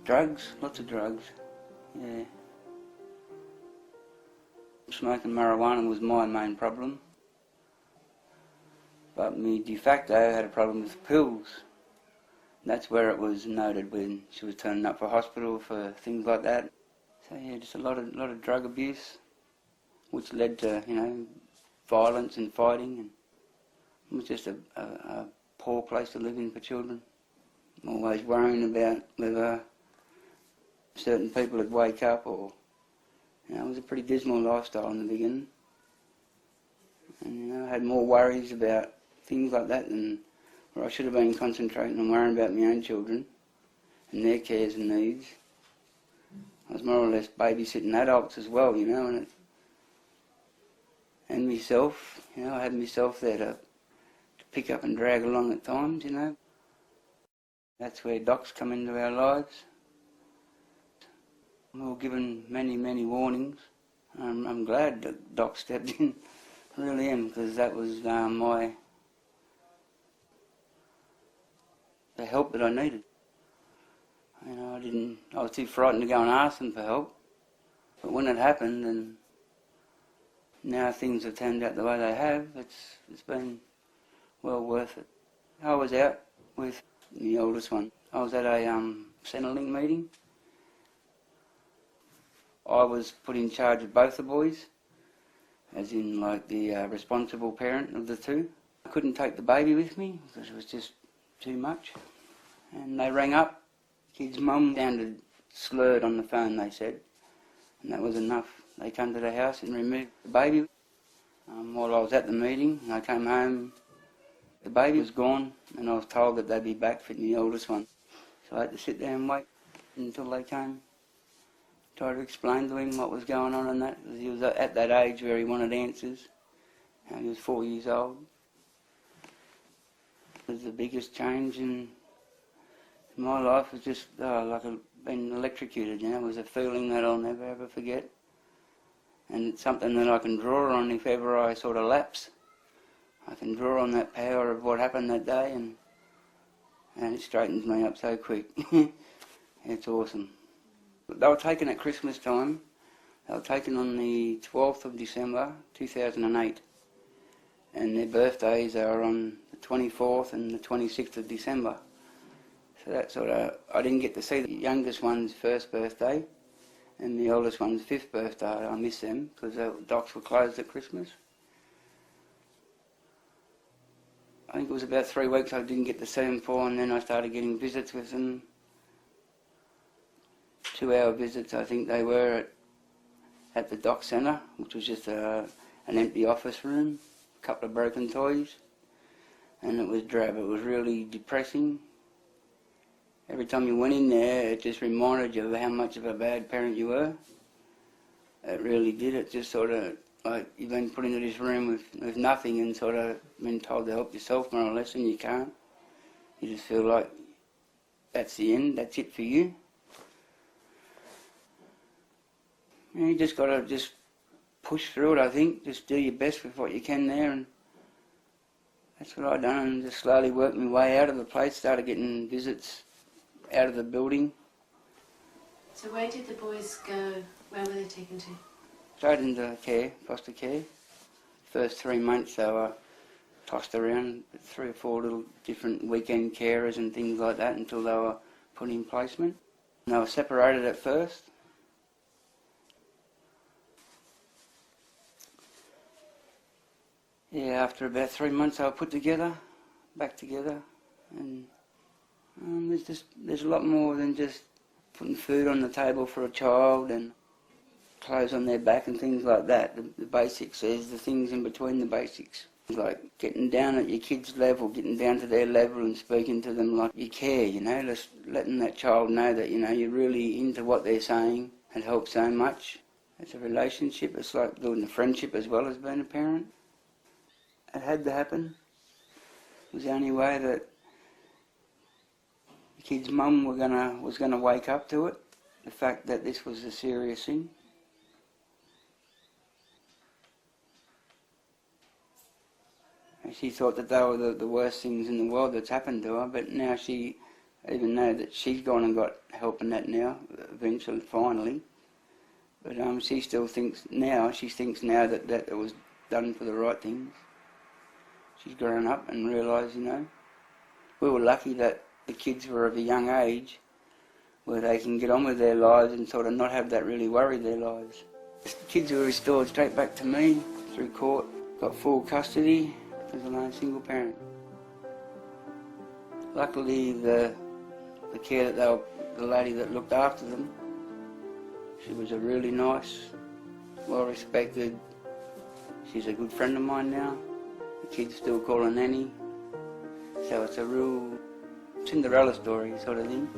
Drugs, lots of drugs, yeah. Smoking marijuana was my main problem. But me de facto had a problem with pills. That's where it was noted when she was turning up for hospital for things like that. So yeah, just a lot of drug abuse, which led to, violence and fighting, and it was just a poor place to live in for children. Always worrying about whether certain people would wake up, or it was a pretty dismal lifestyle in the beginning. And I had more worries about things like that than where I should have been concentrating on worrying about my own children and their cares and needs. I was more or less babysitting adults as well, and myself, I had myself there to pick up and drag along at times, That's where docs come into our lives. We were given many, many warnings. I'm glad that Doc stepped in. I really am, because that was the help that I needed. I was too frightened to go and ask them for help. But when it happened, and now things have turned out the way they have, it's been well worth it. I was out with the oldest one. I was at a Centrelink meeting. I was put in charge of both the boys, as in the responsible parent of the two. I couldn't take the baby with me because it was just too much. And they rang up. Kid's mum sounded slurred on the phone, they said, and that was enough. They came to the house and removed the baby. While I was at the meeting, I came home, the baby was gone, and I was told that they'd be back for the oldest one. So I had to sit there and wait until they came. Try to explain to him what was going on and that, because he was at that age where he wanted answers. He was 4 years old. It was the biggest change in my life. It was just like I'd been electrocuted, It was a feeling that I'll never ever forget. And it's something that I can draw on if ever I sort of lapse. I can draw on that power of what happened that day, and it straightens me up so quick. It's awesome. They were taken at Christmas time. They were taken on the 12th of December 2008. And their birthdays are on the 24th and the 26th of December. So that I didn't get to see the youngest one's first birthday and the oldest one's 5th birthday. I missed them because the docs were closed at Christmas. I think it was about 3 weeks I didn't get to see them for, and then I started getting visits with them. 2-hour visits, I think they were at the doc centre, which was just an empty office room, a couple of broken toys, and it was drab. It was really depressing. Every time you went in there, it just reminded you of how much of a bad parent you were. It really did. It just sort of, like you've been put into this room with nothing and sort of been told to help yourself more or less, and you can't. You just feel like that's the end, that's it for you. You just got to just push through it, I think. Just do your best with what you can there, and that's what I done, and just slowly worked my way out of the place, started getting visits out of the building. So where did the boys go? Where were they taken to? Straight into care, foster care. First 3 months they were tossed around with 3 or 4 little different weekend carers and things like that until they were put in placement. And they were separated at first. Yeah, after about 3 months they were put together, back together, and there's a lot more than just putting food on the table for a child and clothes on their back and things like that. The basics, there's the things in between the basics, like getting down at your kid's level, getting down to their level and speaking to them like you care, just letting that child know that, you're really into what they're saying. It helps so much. It's a relationship, it's like building a friendship as well as being a parent. It had to happen. It was the only way that the kid's mum was gonna wake up to it, the fact that this was a serious thing. And she thought that they were the worst things in the world that's happened to her, but now she even though that she's gone and got help in that now, eventually, finally. But she still thinks now, that it was done for the right things. She's grown up and realised, we were lucky that the kids were of a young age where they can get on with their lives and sort of not have that really worry their lives. The kids were restored straight back to me through court, got full custody as a lone single parent. Luckily, the care that the lady that looked after them, she was a really nice, well-respected, she's a good friend of mine now. The kids still call her Nanny. So it's a real Cinderella story sort of thing.